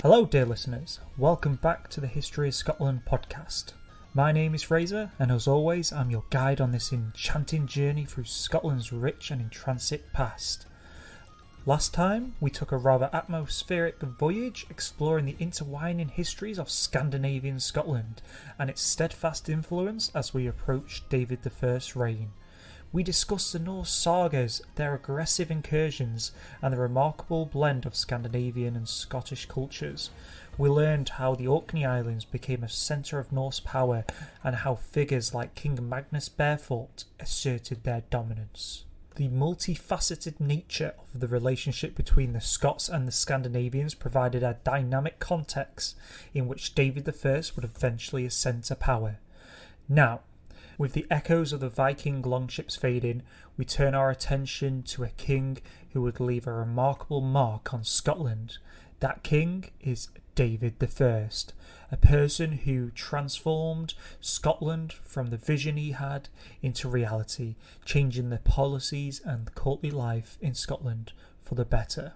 Hello dear listeners, welcome back to the History of Scotland podcast. My name is Fraser and as always I'm your guide on this enchanting journey through Scotland's rich and intrinsic past. Last time we took a rather atmospheric voyage exploring the intertwining histories of Scandinavian Scotland and its steadfast influence as we approached David I's reign. We discussed the Norse sagas, their aggressive incursions, and the remarkable blend of Scandinavian and Scottish cultures. We learned how the Orkney Islands became a centre of Norse power and how figures like King Magnus Barefoot asserted their dominance. The multifaceted nature of the relationship between the Scots and the Scandinavians provided a dynamic context in which David I would eventually ascend to power. Now, with the echoes of the Viking longships fading, we turn our attention to a king who would leave a remarkable mark on Scotland. That king is David I, a person who transformed Scotland from the vision he had into reality, changing the policies and courtly life in Scotland for the better.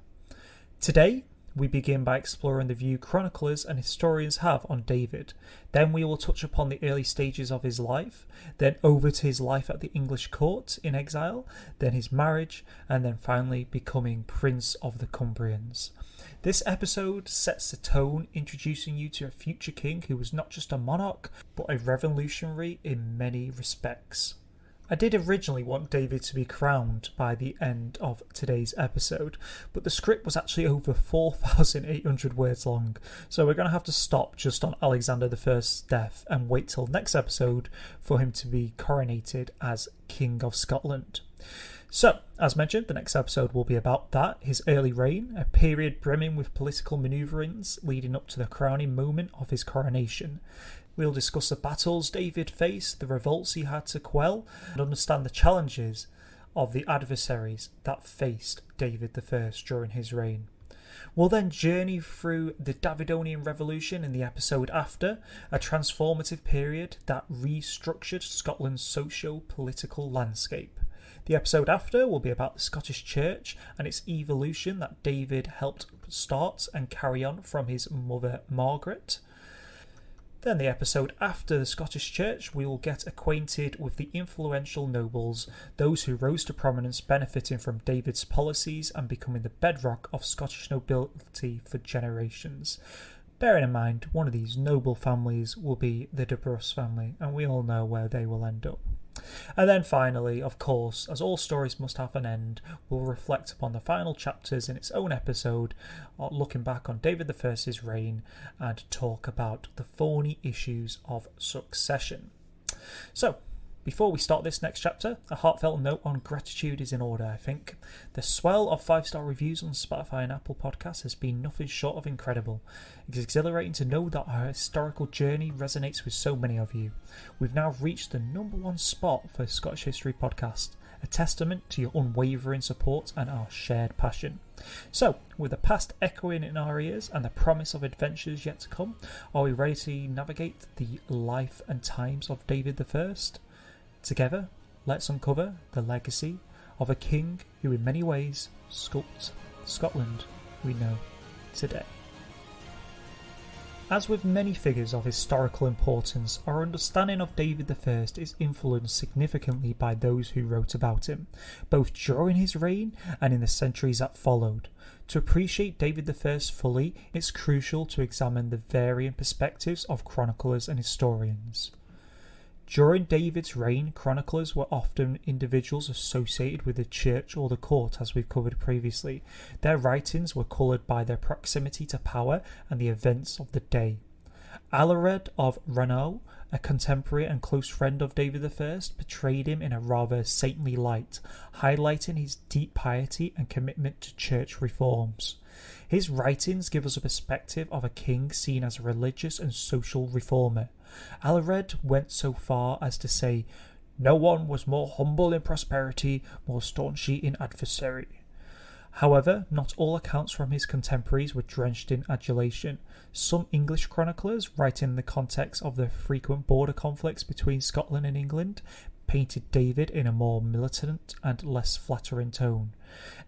Today, we begin by exploring the view chroniclers and historians have on David. Then we will touch upon the early stages of his life, then over to his life at the English court in exile, then his marriage, and then finally becoming Prince of the Cumbrians. This episode sets the tone, introducing you to a future king who was not just a monarch, but a revolutionary in many respects. I did originally want David to be crowned by the end of today's episode, but the script was actually over 4,800 words long, so we're going to have to stop just on Alexander I's death and wait till next episode for him to be coronated as King of Scotland. So, as mentioned, the next episode will be about that, his early reign, a period brimming with political manoeuvrings leading up to the crowning moment of his coronation. We'll discuss the battles David faced, the revolts he had to quell, and understand the challenges of the adversaries that faced David I during his reign. We'll then journey through the Davidonian Revolution in the episode after, a transformative period that restructured Scotland's socio-political landscape. The episode after will be about the Scottish Church and its evolution that David helped start and carry on from his mother Margaret. Then the episode after the Scottish Church, we will get acquainted with the influential nobles, those who rose to prominence benefiting from David's policies and becoming the bedrock of Scottish nobility for generations. Bearing in mind, one of these noble families will be the De Bruce family, and we all know where they will end up. And then finally, of course, as all stories must have an end, we'll reflect upon the final chapters in its own episode, looking back on David I's reign and talk about the thorny issues of succession. So, before we start this next chapter, a heartfelt note on gratitude is in order, I think. The swell of 5-star reviews on Spotify and Apple Podcasts has been nothing short of incredible. It's exhilarating to know that our historical journey resonates with so many of you. We've now reached the #1 spot for Scottish History Podcast, a testament to your unwavering support and our shared passion. So, with the past echoing in our ears and the promise of adventures yet to come, are we ready to navigate the life and times of David I? Together, let's uncover the legacy of a king who in many ways sculpts Scotland we know today. As with many figures of historical importance, our understanding of David I is influenced significantly by those who wrote about him, both during his reign and in the centuries that followed. To appreciate David I fully, it's crucial to examine the varying perspectives of chroniclers and historians. During David's reign, chroniclers were often individuals associated with the church or the court, as we've covered previously. Their writings were coloured by their proximity to power and the events of the day. Alared of Ranelagh, a contemporary and close friend of David I, portrayed him in a rather saintly light, highlighting his deep piety and commitment to church reforms. His writings give us a perspective of a king seen as a religious and social reformer. Alared went so far as to say, "No one was more humble in prosperity, more staunchly in adversary." However, not all accounts from his contemporaries were drenched in adulation. Some English chroniclers, writing in the context of the frequent border conflicts between Scotland and England, painted David in a more militant and less flattering tone,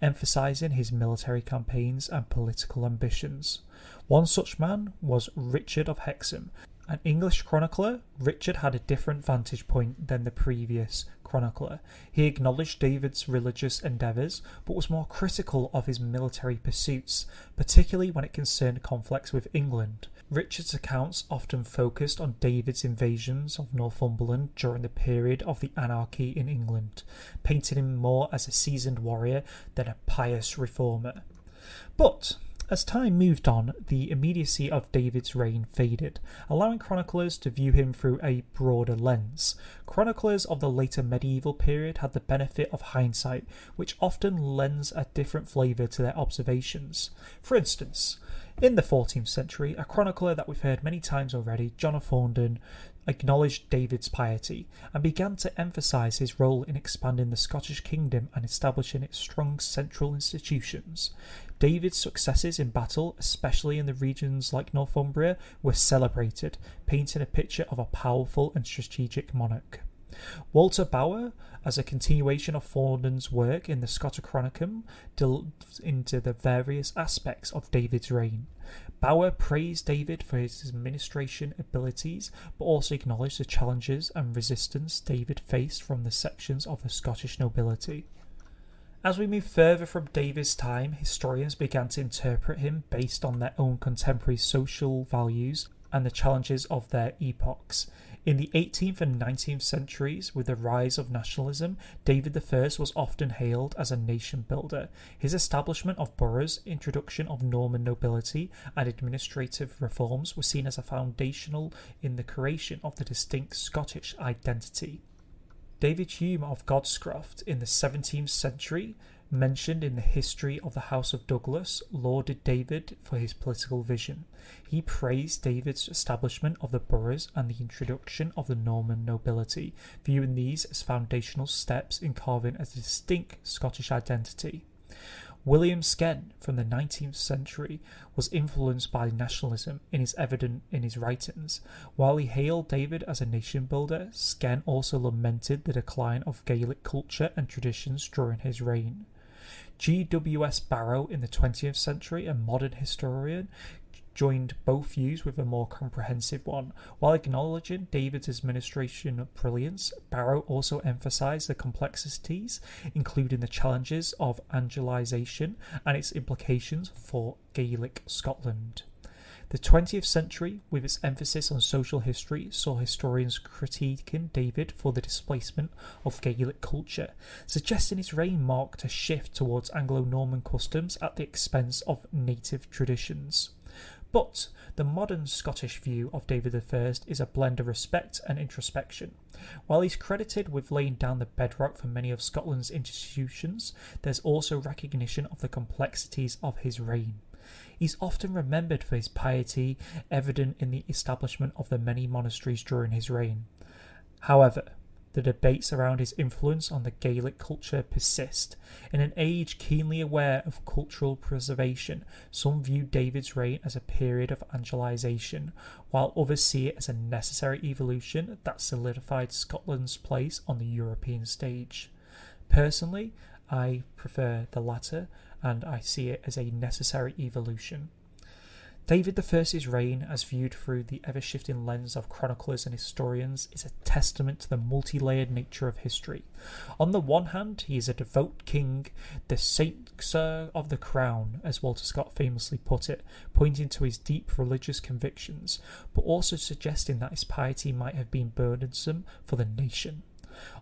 emphasising his military campaigns and political ambitions. One such man was Richard of Hexham. An English chronicler, Richard had a different vantage point than the previous chronicler. He acknowledged David's religious endeavours, but was more critical of his military pursuits, particularly when it concerned conflicts with England. Richard's accounts often focused on David's invasions of Northumberland during the period of the anarchy in England, painting him more as a seasoned warrior than a pious reformer. But as time moved on, the immediacy of David's reign faded, allowing chroniclers to view him through a broader lens. Chroniclers of the later medieval period had the benefit of hindsight, which often lends a different flavour to their observations. For instance, in the 14th century, a chronicler that we've heard many times already, John of Thorndon, acknowledged David's piety and began to emphasise his role in expanding the Scottish kingdom and establishing its strong central institutions. David's successes in battle, especially in the regions like Northumbria, were celebrated, painting a picture of a powerful and strategic monarch. Walter Bower, as a continuation of Thorndon's work in the Scotichronicum, delved into the various aspects of David's reign. Bower praised David for his administration abilities, but also acknowledged the challenges and resistance David faced from the sections of the Scottish nobility. As we move further from David's time, historians began to interpret him based on their own contemporary social values and the challenges of their epochs. In the 18th and 19th centuries, with the rise of nationalism, David I was often hailed as a nation builder. His establishment of boroughs, introduction of Norman nobility, and administrative reforms were seen as a foundational in the creation of the distinct Scottish identity. David Hume of Godscroft in the 17th century, mentioned in the history of the House of Douglas, lauded David for his political vision. He praised David's establishment of the boroughs and the introduction of the Norman nobility, viewing these as foundational steps in carving a distinct Scottish identity. William Sken from the 19th century was influenced by nationalism and is evident in his writings. While he hailed David as a nation builder, Sken also lamented the decline of Gaelic culture and traditions during his reign. G.W.S. Barrow in the 20th century, a modern historian, joined both views with a more comprehensive one. While acknowledging David's administration brilliance, Barrow also emphasised the complexities, including the challenges of Angelicization and its implications for Gaelic Scotland. The 20th century, with its emphasis on social history, saw historians critiquing David for the displacement of Gaelic culture, suggesting his reign marked a shift towards Anglo-Norman customs at the expense of native traditions. But the modern Scottish view of David I is a blend of respect and introspection. While he's credited with laying down the bedrock for many of Scotland's institutions, there's also recognition of the complexities of his reign. He's often remembered for his piety, evident in the establishment of the many monasteries during his reign. However, the debates around his influence on the Gaelic culture persist. In an age keenly aware of cultural preservation, some view David's reign as a period of Angelicization, while others see it as a necessary evolution that solidified Scotland's place on the European stage. Personally, I prefer the latter, and I see it as a necessary evolution. David I's reign, as viewed through the ever-shifting lens of chroniclers and historians, is a testament to the multi-layered nature of history. On the one hand, he is a devout king, the Saint Sir of the Crown, as Walter Scott famously put it, pointing to his deep religious convictions, but also suggesting that his piety might have been burdensome for the nation.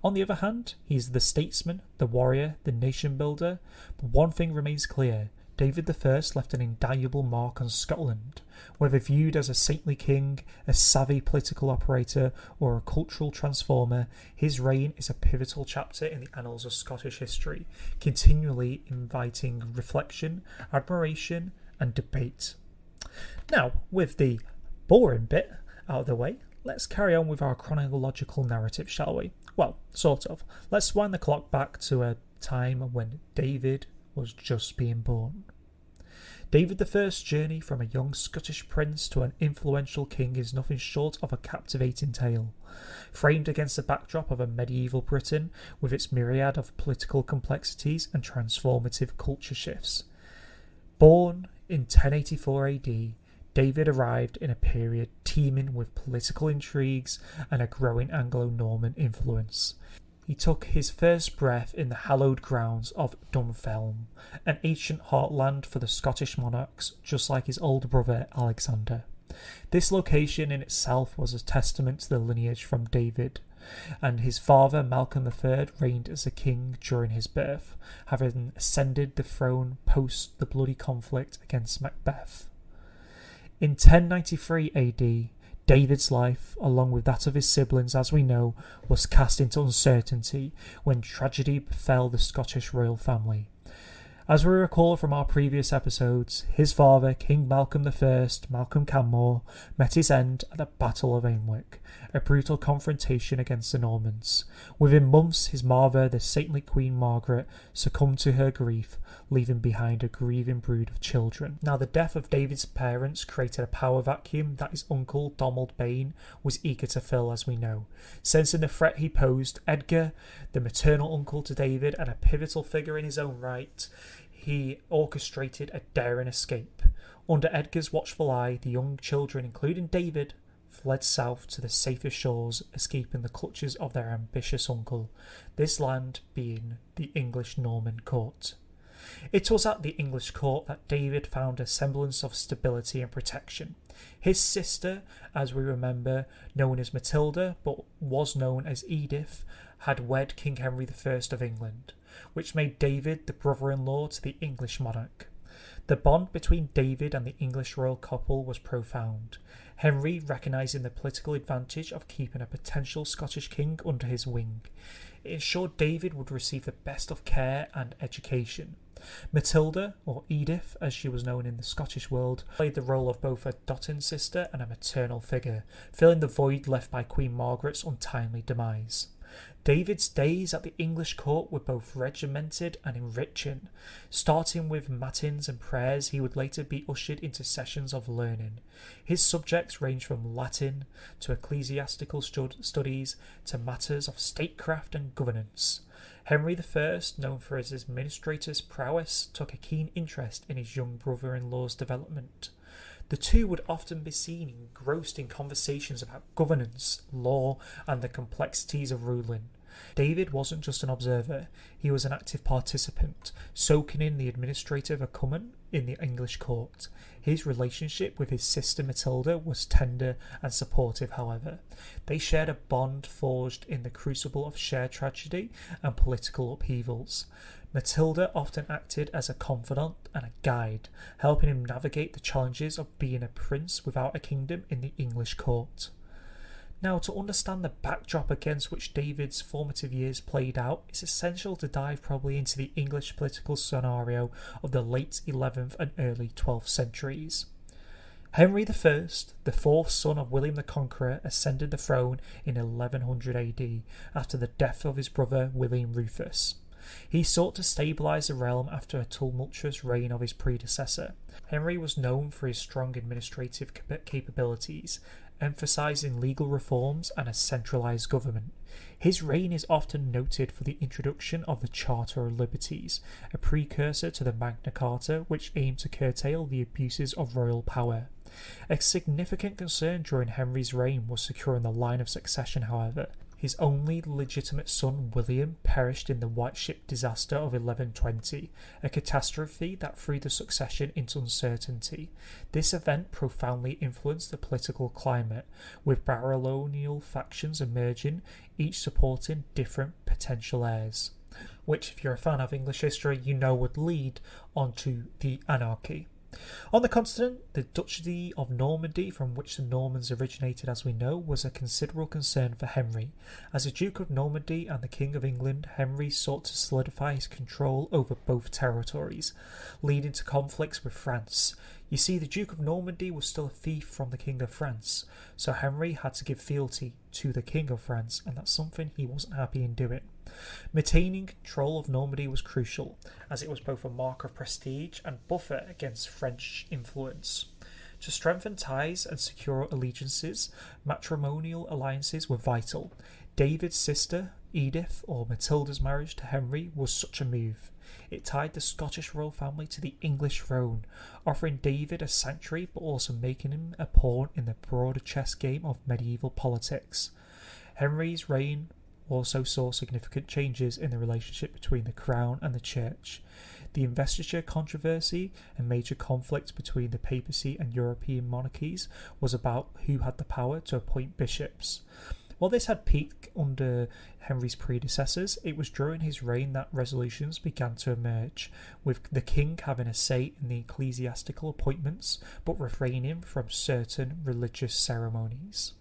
On the other hand, he is the statesman, the warrior, the nation builder, but one thing remains clear: David I left an indelible mark on Scotland. Whether viewed as a saintly king, a savvy political operator, or a cultural transformer, his reign is a pivotal chapter in the annals of Scottish history, continually inviting reflection, admiration, and debate. Now, with the boring bit out of the way, let's carry on with our chronological narrative, shall we? Well, sort of. Let's wind the clock back to a time when David was just being born. David I's journey from a young Scottish prince to an influential king is nothing short of a captivating tale, framed against the backdrop of a medieval Britain with its myriad of political complexities and transformative culture shifts. Born in 1084 AD, David arrived in a period teeming with political intrigues and a growing Anglo-Norman influence. He took his first breath in the hallowed grounds of Dunfermline, an ancient heartland for the Scottish monarchs, just like his older brother Alexander. This location in itself was a testament to the lineage from David, and his father Malcolm III reigned as a king during his birth, having ascended the throne post the bloody conflict against Macbeth. In 1093 AD, David's life, along with that of his siblings as we know, was cast into uncertainty when tragedy befell the Scottish royal family. As we recall from our previous episodes, his father, King Malcolm I, Malcolm Canmore, met his end at the Battle of Alnwick, a brutal confrontation against the Normans. Within months, his mother, the saintly Queen Margaret, succumbed to her grief, leaving behind a grieving brood of children. Now, the death of David's parents created a power vacuum that his uncle, Donald Bane, was eager to fill, as we know. Sensing the threat he posed, Edgar, the maternal uncle to David and a pivotal figure in his own right, he orchestrated a daring escape. Under Edgar's watchful eye, the young children, including David, fled south to the safest shores, escaping the clutches of their ambitious uncle, this land being the English Norman court. It was at the English court that David found a semblance of stability and protection. His sister, as we remember, known as Matilda, but was known as Edith, had wed King Henry I of England, which made David the brother-in-law to the English monarch. The bond between David and the English royal couple was profound, Henry recognising the political advantage of keeping a potential Scottish king under his wing. It ensured David would receive the best of care and education. Matilda, or Edith as she was known in the Scottish world, played the role of both a dotting sister and a maternal figure, filling the void left by Queen Margaret's untimely demise. David's days at the English court were both regimented and enriching. Starting with matins and prayers, he would later be ushered into sessions of learning. His subjects ranged from Latin to ecclesiastical studies to matters of statecraft and governance. Henry I, known for his administrator's prowess, took a keen interest in his young brother-in-law's development. The two would often be seen engrossed in conversations about governance, law, and the complexities of ruling. David wasn't just an observer, he was an active participant, soaking in the administrative acumen in the English court. His relationship with his sister Matilda was tender and supportive, however. They shared a bond forged in the crucible of shared tragedy and political upheavals. Matilda often acted as a confidant and a guide, helping him navigate the challenges of being a prince without a kingdom in the English court. Now, to understand the backdrop against which David's formative years played out, it's essential to dive probably into the English political scenario of the late 11th and early 12th centuries. Henry I, the fourth son of William the Conqueror, ascended the throne in 1100 AD after the death of his brother William Rufus. He sought to stabilise the realm after a tumultuous reign of his predecessor. Henry was known for his strong administrative capabilities, emphasising legal reforms and a centralised government. His reign is often noted for the introduction of the Charter of Liberties, a precursor to the Magna Carta which aimed to curtail the abuses of royal power. A significant concern during Henry's reign was securing the line of succession, however. His only legitimate son, William, perished in the White Ship disaster of 1120, a catastrophe that threw the succession into uncertainty. This event profoundly influenced the political climate, with baronial factions emerging, each supporting different potential heirs, which, if you're a fan of English history, you know would lead onto the anarchy. On the continent, the Duchy of Normandy, from which the Normans originated as we know, was a considerable concern for Henry. As the Duke of Normandy and the King of England, Henry sought to solidify his control over both territories, leading to conflicts with France. You see, the Duke of Normandy was still a fief from the King of France, so Henry had to give fealty to the King of France, and that's something he wasn't happy in doing. Maintaining control of Normandy was crucial, as it was both a mark of prestige and buffer against French influence. To strengthen ties and secure allegiances, matrimonial alliances were vital. David's sister, Edith, or Matilda's marriage to Henry was such a move. It tied the Scottish royal family to the English throne, offering David a sanctuary but also making him a pawn in the broader chess game of medieval politics. Henry's reign also saw significant changes in the relationship between the crown and the church. The investiture controversy and major conflict between the papacy and European monarchies was about who had the power to appoint bishops. While this had peaked under Henry's predecessors, it was during his reign that resolutions began to emerge, with the king having a say in the ecclesiastical appointments, but refraining from certain religious ceremonies.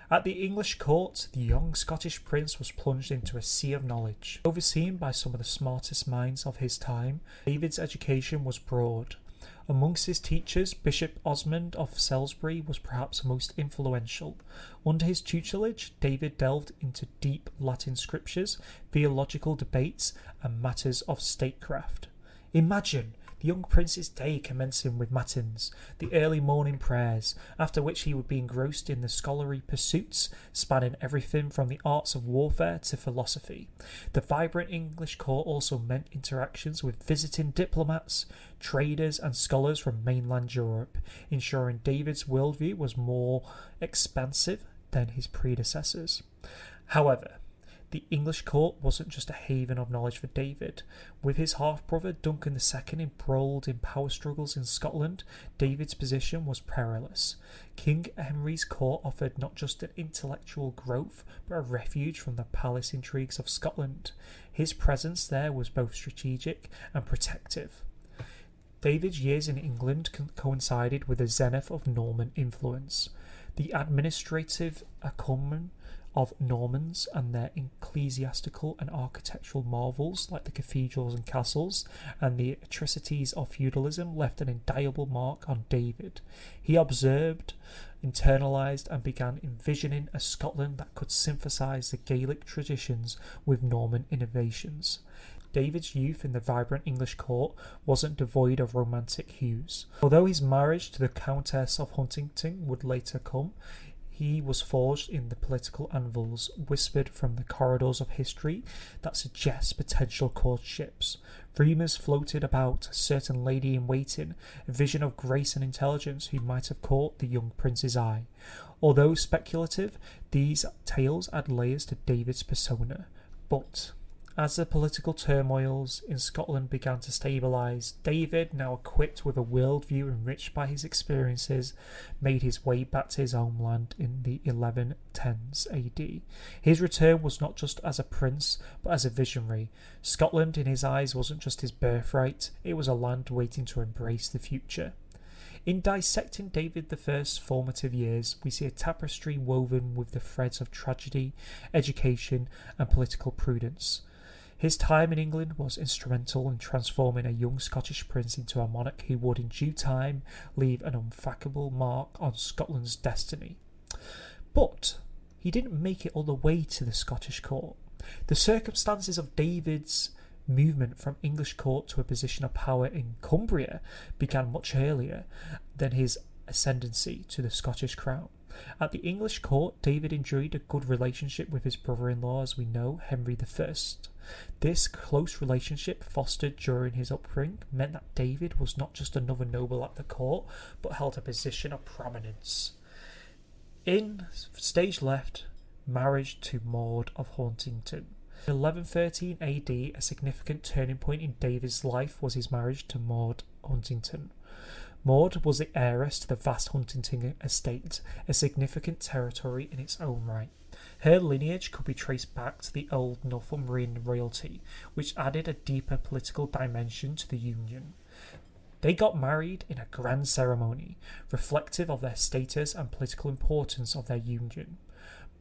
At the English court, the young Scottish prince was plunged into a sea of knowledge. Overseen by some of the smartest minds of his time, David's education was broad. Amongst his teachers, Bishop Osmond of Salisbury was perhaps most influential. Under his tutelage, David delved into deep Latin scriptures, theological debates, and matters of statecraft. Imagine the young prince's day commencing with matins, the early morning prayers, after which he would be engrossed in the scholarly pursuits, spanning everything from the arts of warfare to philosophy. The vibrant English court also meant interactions with visiting diplomats, traders and scholars from mainland Europe, ensuring David's worldview was more expansive than his predecessors. However, the English court wasn't just a haven of knowledge for David. With his half-brother Duncan II embroiled in power struggles in Scotland, David's position was perilous. King Henry's court offered not just an intellectual growth, but a refuge from the palace intrigues of Scotland. His presence there was both strategic and protective. David's years in England coincided with the zenith of Norman influence. The administrative acumen of Normans and their ecclesiastical and architectural marvels like the cathedrals and castles and the atrocities of feudalism left an indelible mark on David. He observed, internalised and began envisioning a Scotland that could synthesise the Gaelic traditions with Norman innovations. David's youth in the vibrant English court wasn't devoid of romantic hues. Although his marriage to the Countess of Huntingdon would later come, he was forged in the political anvils whispered from the corridors of history that suggest potential courtships. Rumours floated about a certain lady-in-waiting, a vision of grace and intelligence who might have caught the young prince's eye. Although speculative, these tales add layers to David's persona. But as the political turmoils in Scotland began to stabilise, David, now equipped with a worldview enriched by his experiences, made his way back to his homeland in the 1110s AD. His return was not just as a prince, but as a visionary. Scotland, in his eyes, wasn't just his birthright, it was a land waiting to embrace the future. In dissecting David I's formative years, we see a tapestry woven with the threads of tragedy, education, and political prudence. His time in England was instrumental in transforming a young Scottish prince into a monarch who would in due time leave an unfathomable mark on Scotland's destiny. But he didn't make it all the way to the Scottish court. The circumstances of David's movement from English court to a position of power in Cumbria began much earlier than his ascendancy to the Scottish crown. At the English court, David enjoyed a good relationship with his brother-in-law, as we know, Henry I. This close relationship, fostered during his upbringing, meant that David was not just another noble at the court, but held a position of prominence. In stage left, marriage to Maud of Huntingdon. In 1113 AD, a significant turning point in David's life was his marriage to Maud Huntingdon. Maud was the heiress to the vast Huntingdon estate, a significant territory in its own right. Her lineage could be traced back to the old Northumbrian royalty, which added a deeper political dimension to the union. They got married in a grand ceremony, reflective of their status and political importance of their union.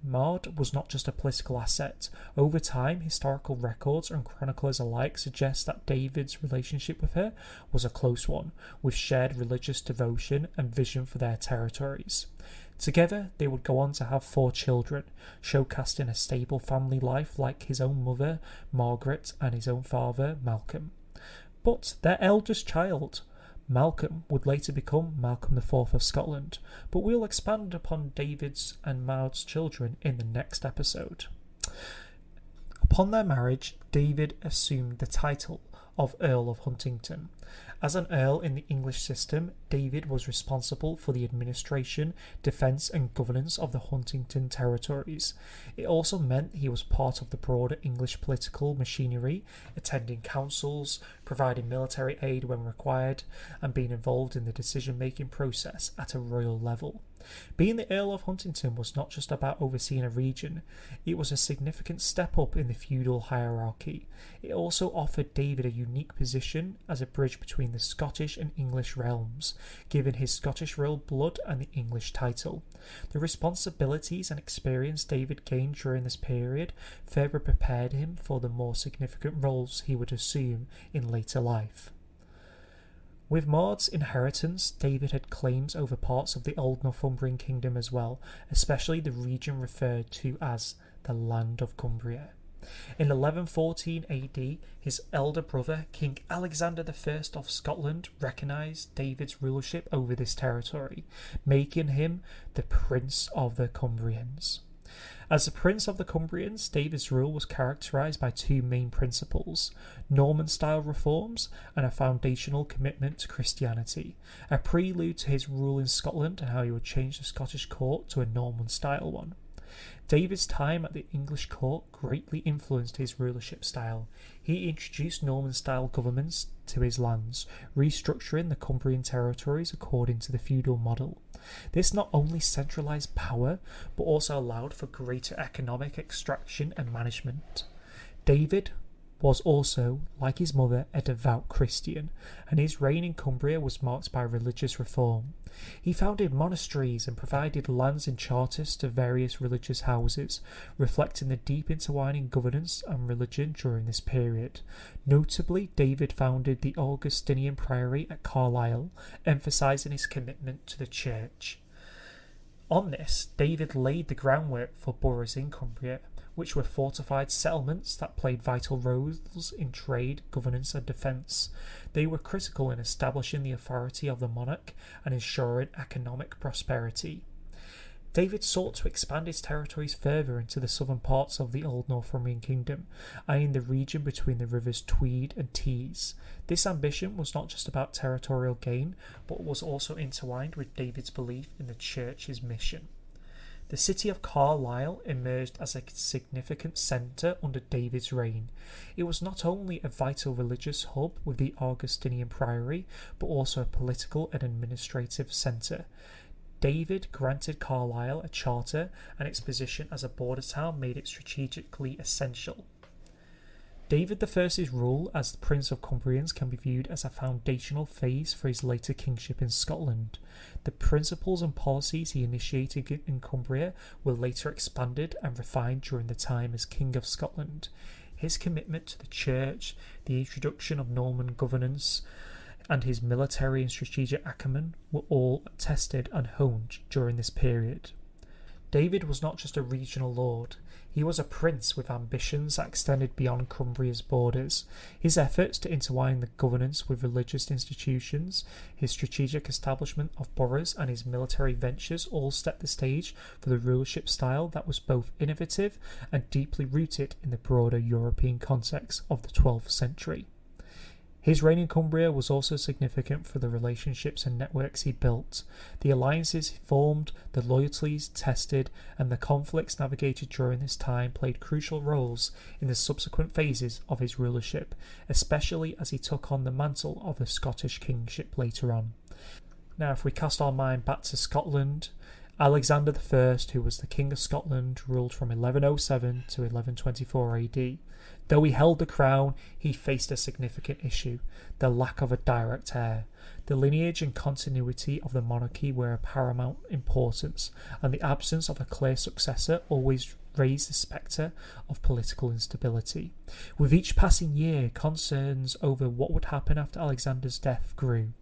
Maud was not just a political asset. Over time, historical records and chroniclers alike suggest that David's relationship with her was a close one, with shared religious devotion and vision for their territories. Together, they would go on to have 4 children, showcasing a stable family life like his own mother, Margaret, and his own father, Malcolm. But their eldest child, Malcolm, would later become Malcolm IV of Scotland, but we'll expand upon David's and Maud's children in the next episode. Upon their marriage, David assumed the title of Earl of Huntingdon. As an earl in the English system, David was responsible for the administration, defence and governance of the Huntingdon territories. It also meant he was part of the broader English political machinery, attending councils, providing military aid when required, and being involved in the decision-making process at a royal level. Being the Earl of Huntingdon was not just about overseeing a region, it was a significant step up in the feudal hierarchy. It also offered David a unique position as a bridge between the Scottish and English realms, given his Scottish royal blood and the English title. The responsibilities and experience David gained during this period further prepared him for the more significant roles he would assume in later life. With Maud's inheritance, David had claims over parts of the old Northumbrian kingdom as well, especially the region referred to as the Land of Cumbria. In 1114 AD, his elder brother, King Alexander I of Scotland, recognised David's rulership over this territory, making him the Prince of the Cumbrians. As the Prince of the Cumbrians, David's rule was characterised by 2 main principles: Norman-style reforms and a foundational commitment to Christianity, a prelude to his rule in Scotland and how he would change the Scottish court to a Norman-style one. David's time at the English court greatly influenced his rulership style. He introduced Norman-style governments to his lands, restructuring the Cumbrian territories according to the feudal model. This not only centralised power, but also allowed for greater economic extraction and management. David was also, like his mother, a devout Christian, and his reign in Cumbria was marked by religious reform. He founded monasteries and provided lands and charters to various religious houses, reflecting the deep intertwining governance and religion during this period. Notably, David founded the Augustinian Priory at Carlisle, emphasising his commitment to the church. On this, David laid the groundwork for boroughs in Cumbria, which were fortified settlements that played vital roles in trade, governance and defence. They were critical in establishing the authority of the monarch and ensuring economic prosperity. David sought to expand his territories further into the southern parts of the old Northumbrian kingdom, eyeing the region between the rivers Tweed and Tees. This ambition was not just about territorial gain, but was also intertwined with David's belief in the church's mission. The city of Carlisle emerged as a significant centre under David's reign. It was not only a vital religious hub with the Augustinian Priory, but also a political and administrative centre. David granted Carlisle a charter, and its position as a border town made it strategically essential. David I's rule as the Prince of Cumbrians can be viewed as a foundational phase for his later kingship in Scotland. The principles and policies he initiated in Cumbria were later expanded and refined during the time as King of Scotland. His commitment to the church, the introduction of Norman governance, and his military and strategic acumen were all tested and honed during this period. David was not just a regional lord, he was a prince with ambitions that extended beyond Cumbria's borders. His efforts to intertwine the governance with religious institutions, his strategic establishment of boroughs and his military ventures all set the stage for the rulership style that was both innovative and deeply rooted in the broader European context of the 12th century. His reign in Cumbria was also significant for the relationships and networks he built. The alliances he formed, the loyalties tested, and the conflicts navigated during this time played crucial roles in the subsequent phases of his rulership, especially as he took on the mantle of the Scottish kingship later on. Now, if we cast our mind back to Scotland Alexander I, who was the King of Scotland, ruled from 1107 to 1124 AD. Though he held the crown, he faced a significant issue: the lack of a direct heir. The lineage and continuity of the monarchy were of paramount importance, and the absence of a clear successor always raised the spectre of political instability. With each passing year, concerns over what would happen after Alexander's death grew.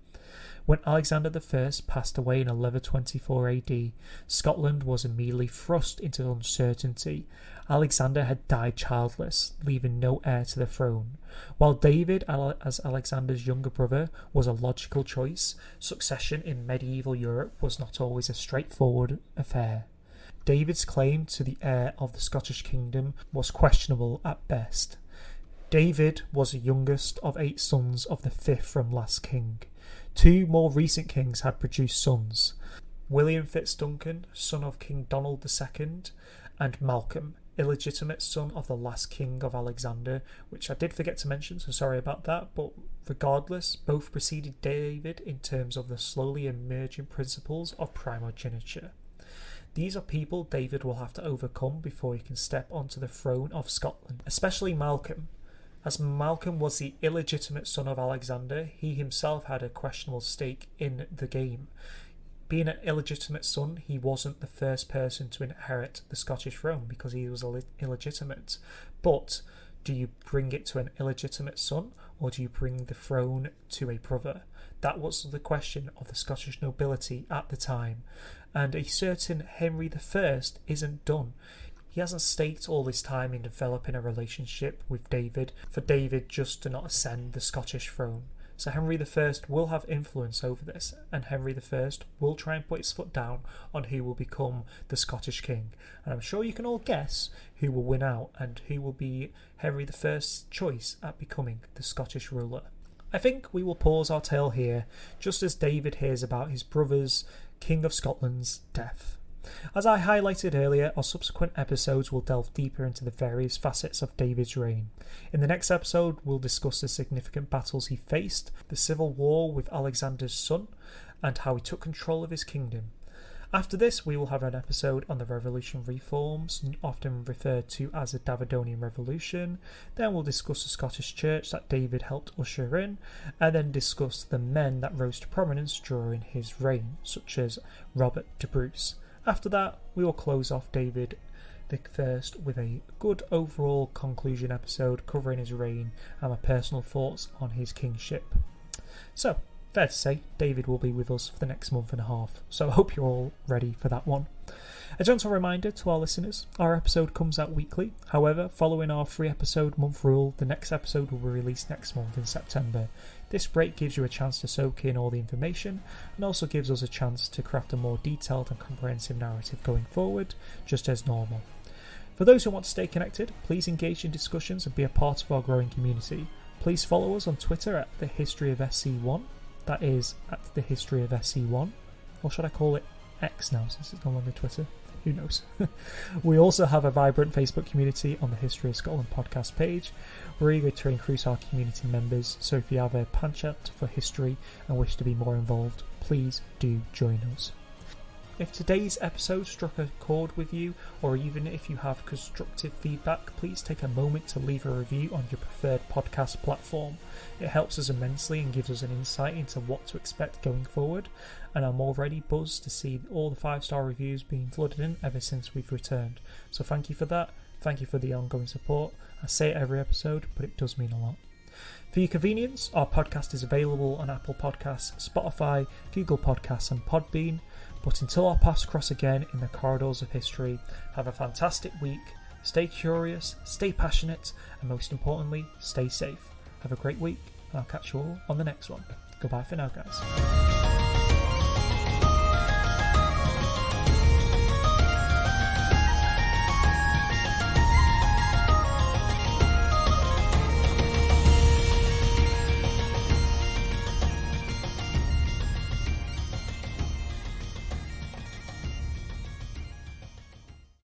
When Alexander I passed away in 1124 AD, Scotland was immediately thrust into uncertainty. Alexander had died childless, leaving no heir to the throne. While David, as Alexander's younger brother, was a logical choice, succession in medieval Europe was not always a straightforward affair. David's claim to the heir of the Scottish kingdom was questionable at best. David was the youngest of 8 sons of the 5th from last king. 2 more recent kings had produced sons: William Fitzduncan, son of King Donald II, and Malcolm, illegitimate son of the last king of Alexander, which I did forget to mention, so sorry about that, but regardless, both preceded David in terms of the slowly emerging principles of primogeniture. These are people David will have to overcome before he can step onto the throne of Scotland, especially Malcolm. As Malcolm was the illegitimate son of Alexander, he himself had a questionable stake in the game. Being an illegitimate son, he wasn't the first person to inherit the Scottish throne because he was illegitimate. But do you bring it to an illegitimate son, or do you bring the throne to a brother? That was the question of the Scottish nobility at the time. And a certain Henry I isn't done. He hasn't staked all this time in developing a relationship with David for David just to not ascend the Scottish throne. So Henry I will have influence over this, and Henry I will try and put his foot down on who will become the Scottish king. And I'm sure you can all guess who will win out and who will be Henry I's choice at becoming the Scottish ruler. I think we will pause our tale here, just as David hears about his brother's, King of Scotland's, death. As I highlighted earlier, our subsequent episodes will delve deeper into the various facets of David's reign. In the next episode, we'll discuss the significant battles he faced, the civil war with Alexander's son, and how he took control of his kingdom. After this, we will have an episode on the revolutionary reforms, often referred to as the Davidonian Revolution. Then we'll discuss the Scottish Church that David helped usher in, and then discuss the men that rose to prominence during his reign, such as Robert de Bruce. After that, we will close off David I with a good overall conclusion episode covering his reign and my personal thoughts on his kingship. So, fair to say, David will be with us for the next month and a half, so I hope you're all ready for that one. A gentle reminder to our listeners, our episode comes out weekly. However, following our 3-episode month rule, the next episode will be released next month in September. This break gives you a chance to soak in all the information and also gives us a chance to craft a more detailed and comprehensive narrative going forward, just as normal. For those who want to stay connected, please engage in discussions and be a part of our growing community. Please follow us on Twitter at The History of SC1. That is at The History of SC1. Or should I call it X now, since it's no longer Twitter? Who knows? We also have a vibrant Facebook community on the History of Scotland podcast page. We're eager to increase our community members, so if you have a penchant for history and wish to be more involved, please do join us. If today's episode struck a chord with you, or even if you have constructive feedback, please take a moment to leave a review on your preferred podcast platform. It helps us immensely and gives us an insight into what to expect going forward, and I'm already buzzed to see all the 5-star reviews being flooded in ever since we've returned. So thank you for that. Thank you for the ongoing support. I say it every episode, but it does mean a lot. For your convenience, our podcast is available on Apple Podcasts, Spotify, Google Podcasts and PodBean. But until our paths cross again in the corridors of history, have a fantastic week, stay curious, stay passionate, and most importantly, stay safe. Have a great week, and I'll catch you all on the next one. Goodbye for now, guys.